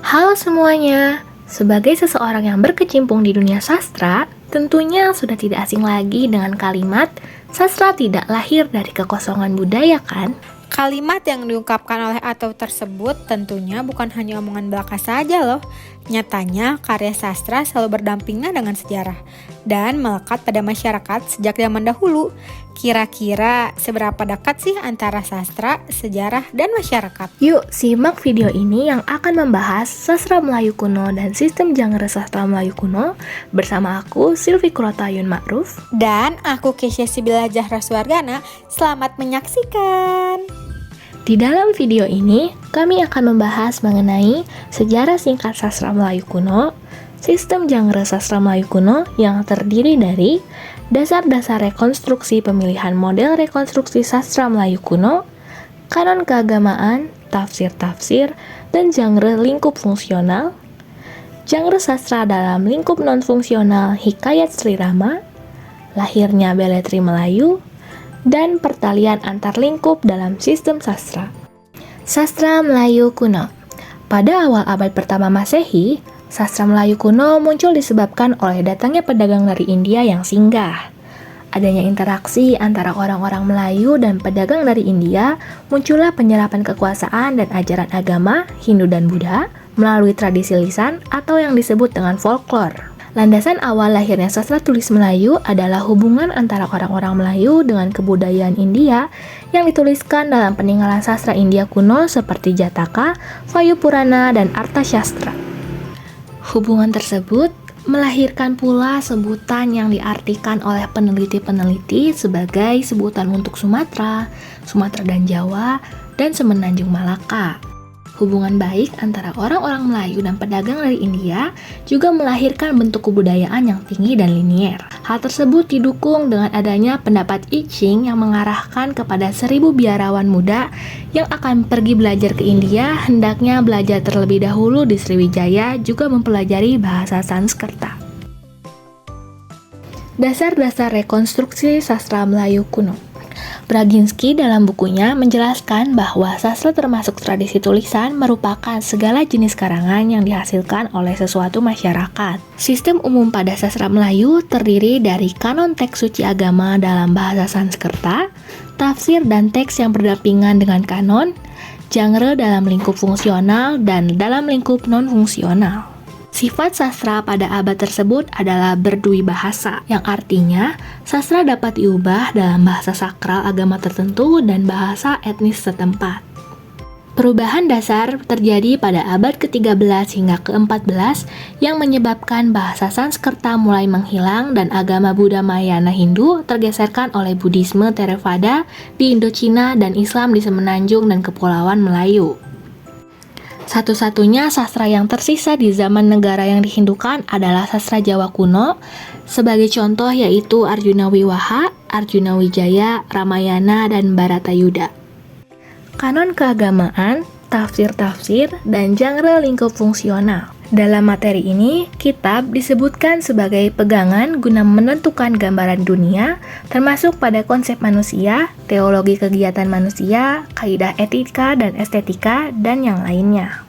Halo semuanya, sebagai seseorang yang berkecimpung di dunia sastra, tentunya sudah tidak asing lagi dengan kalimat sastra tidak lahir dari kekosongan budaya kan? Kalimat yang diungkapkan oleh author tersebut tentunya bukan hanya omongan belaka saja loh. Nyatanya, karya sastra selalu berdampingan dengan sejarah dan melekat pada masyarakat sejak zaman dahulu. Kira-kira seberapa dekat sih antara sastra, sejarah, dan masyarakat? Yuk simak video ini yang akan membahas sastra Melayu kuno dan sistem genre sastra Melayu kuno bersama aku, Silvi Kurotayun Ma'ruf. Dan aku Kesha Sibila Zahra Suwargana. Selamat menyaksikan! Di dalam video ini, kami akan membahas mengenai sejarah singkat sastra Melayu kuno, sistem genre sastra Melayu kuno yang terdiri dari dasar-dasar rekonstruksi pemilihan model rekonstruksi sastra Melayu kuno, kanon keagamaan, tafsir-tafsir, dan genre lingkup fungsional, genre sastra dalam lingkup non-fungsional hikayat Sri Rama, lahirnya beletri Melayu, dan pertalian antar lingkup dalam sistem sastra. Sastra Melayu kuno. Pada awal abad pertama Masehi, sastra Melayu kuno muncul disebabkan oleh datangnya pedagang dari India yang singgah. Adanya interaksi antara orang-orang Melayu dan pedagang dari India, muncullah penyerapan kekuasaan dan ajaran agama, Hindu dan Buddha, melalui tradisi lisan atau yang disebut dengan folklore. Landasan awal lahirnya sastra tulis Melayu adalah hubungan antara orang-orang Melayu dengan kebudayaan India yang dituliskan dalam peninggalan sastra India kuno seperti Jataka, Vayu Purana, dan Arthashastra. Hubungan tersebut melahirkan pula sebutan yang diartikan oleh peneliti-peneliti sebagai sebutan untuk Sumatera, Sumatera dan Jawa, dan Semenanjung Malaka. Hubungan baik antara orang-orang Melayu dan pedagang dari India juga melahirkan bentuk kebudayaan yang tinggi dan linier. Hal tersebut didukung dengan adanya pendapat I Ching yang mengarahkan kepada 1000 biarawan muda yang akan pergi belajar ke India, hendaknya belajar terlebih dahulu di Sriwijaya juga mempelajari bahasa Sanskerta. Dasar-dasar rekonstruksi sastra Melayu kuno. Braginsky dalam bukunya menjelaskan bahwa sastra termasuk tradisi tulisan merupakan segala jenis karangan yang dihasilkan oleh sesuatu masyarakat. Sistem umum pada sastra Melayu terdiri dari kanon teks suci agama dalam bahasa Sanskerta, tafsir dan teks yang berdampingan dengan kanon, genre dalam lingkup fungsional dan dalam lingkup non-fungsional. Sifat sastra pada abad tersebut adalah berdui bahasa, yang artinya sastra dapat diubah dalam bahasa sakral agama tertentu dan bahasa etnis setempat. Perubahan dasar terjadi pada abad ke-13 hingga ke-14 yang menyebabkan bahasa Sanskerta mulai menghilang dan agama Buddha Mahayana Hindu tergeserkan oleh Buddhisme Theravada di Indochina dan Islam di Semenanjung dan Kepulauan Melayu. Satu-satunya sastra yang tersisa di zaman negara yang dihindukan adalah sastra Jawa kuno, sebagai contoh yaitu Arjuna Wiwaha, Arjuna Wijaya, Ramayana, dan Bharatayuda. Kanon keagamaan, tafsir-tafsir, dan genre lingkup fungsional. Dalam materi ini, kitab disebutkan sebagai pegangan guna menentukan gambaran dunia, termasuk pada konsep manusia, teologi kegiatan manusia, kaidah etika dan estetika, dan yang lainnya.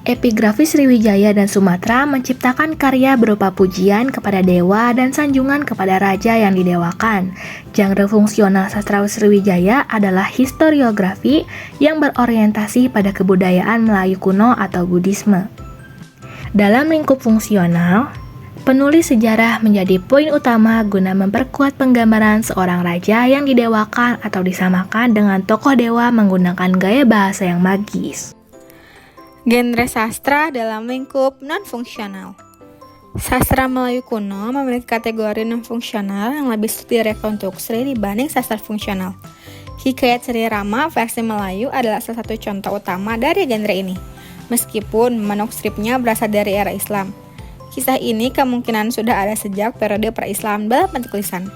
Epigrafis Sriwijaya dan Sumatera menciptakan karya berupa pujian kepada dewa dan sanjungan kepada raja yang didewakan. Genre fungsional sastra Sriwijaya adalah historiografi yang berorientasi pada kebudayaan Melayu kuno atau Buddhisme. Dalam lingkup fungsional, penulis sejarah menjadi poin utama guna memperkuat penggambaran seorang raja yang didewakan atau disamakan dengan tokoh dewa menggunakan gaya bahasa yang magis. Genre sastra dalam lingkup non-fungsional. Sastra Melayu kuno memiliki kategori non-fungsional yang lebih sulit rekonstruksi dibanding sastra fungsional. Hikayat Sri Rama versi Melayu adalah salah satu contoh utama dari genre ini. Meskipun manuskripnya berasal dari era Islam, kisah ini kemungkinan sudah ada sejak periode pra-Islam dalam bentuk lisan.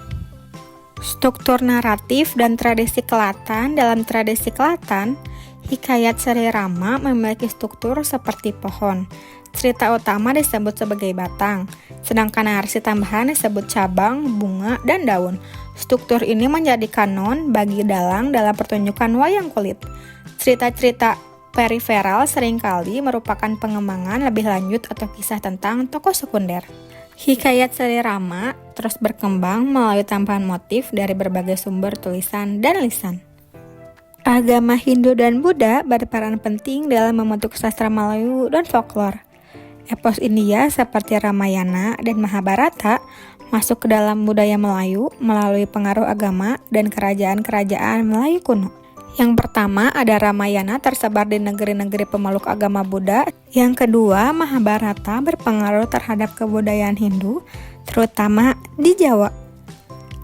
Struktur naratif dan tradisi kelatan. Dalam tradisi kelatan, hikayat Sri Rama memiliki struktur seperti pohon. Cerita utama disebut sebagai batang, sedangkan narasi tambahan disebut cabang, bunga, dan daun. Struktur ini menjadi kanon bagi dalang dalam pertunjukan wayang kulit. Cerita-cerita Periferal seringkali merupakan pengembangan lebih lanjut atau kisah tentang tokoh sekunder. Hikayat seri Rama terus berkembang melalui tambahan motif dari berbagai sumber tulisan dan lisan. Agama Hindu dan Buddha berperan penting dalam membentuk sastra Melayu dan folklore. Epos India seperti Ramayana dan Mahabharata masuk ke dalam budaya Melayu melalui pengaruh agama dan kerajaan-kerajaan Melayu kuno. Yang pertama ada Ramayana tersebar di negeri-negeri pemeluk agama Buddha. Yang kedua, Mahabharata berpengaruh terhadap kebudayaan Hindu, terutama di Jawa.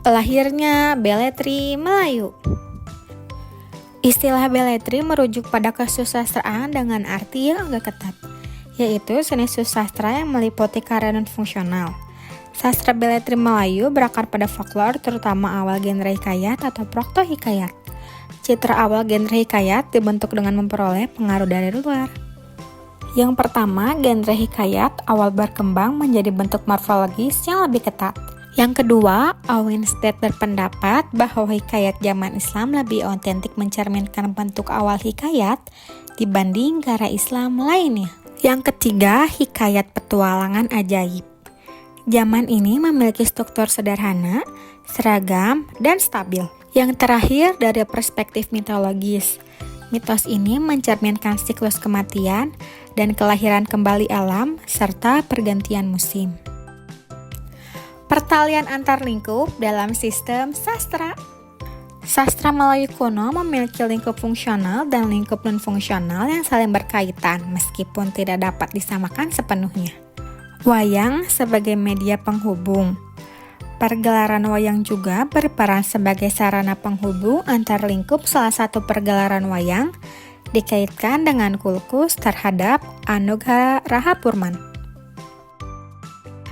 Lahirnya beletri Melayu. Istilah beletri merujuk pada kesusastraan dengan arti yang agak ketat, yaitu seni susastra yang meliputi karya non-fungsional. Sastra beletri Melayu berakar pada folklore, terutama awal genre hikayat atau proto-hikayat. Citra awal genre hikayat dibentuk dengan memperoleh pengaruh dari luar. Yang pertama, genre hikayat awal berkembang menjadi bentuk morfologis yang lebih ketat. Yang kedua, Auenstedt berpendapat bahwa hikayat zaman Islam lebih otentik mencerminkan bentuk awal hikayat dibanding karya Islam lainnya. Yang ketiga, hikayat petualangan ajaib. Zaman ini memiliki struktur sederhana, seragam, dan stabil. Yang terakhir dari perspektif mitologis. Mitos ini mencerminkan siklus kematian dan kelahiran kembali alam serta pergantian musim. Pertalian antar lingkup dalam sistem sastra. Sastra Melayu kuno memiliki lingkup fungsional dan lingkup non-fungsional yang saling berkaitan meskipun tidak dapat disamakan sepenuhnya. Wayang sebagai media penghubung. Pergelaran wayang juga berperan sebagai sarana penghubung antar lingkup. Salah satu pergelaran wayang dikaitkan dengan kulkus terhadap Anugrah Rahapurman.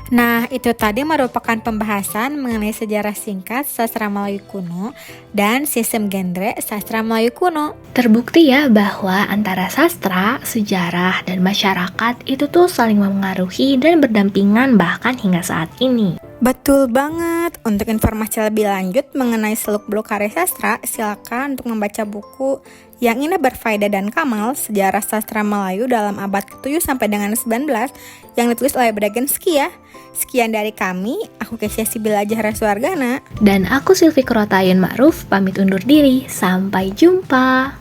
Nah, itu tadi merupakan pembahasan mengenai sejarah singkat sastra Melayu kuno dan sistem genre sastra Melayu kuno. Terbukti ya bahwa antara sastra, sejarah, dan masyarakat itu tuh saling mempengaruhi dan berdampingan bahkan hingga saat ini. Betul banget. Untuk informasi lebih lanjut mengenai seluk-beluk karya sastra, silakan untuk membaca buku Yang Indah Berfaedah dan Kamal, Sejarah Sastra Melayu dalam abad ke-7 sampai dengan 19 yang ditulis oleh Bragensky ya. Sekian dari kami, aku Kesya Sibila Jahra Suargana. Dan aku Silvi Kurotayun Ma'ruf, pamit undur diri. Sampai jumpa.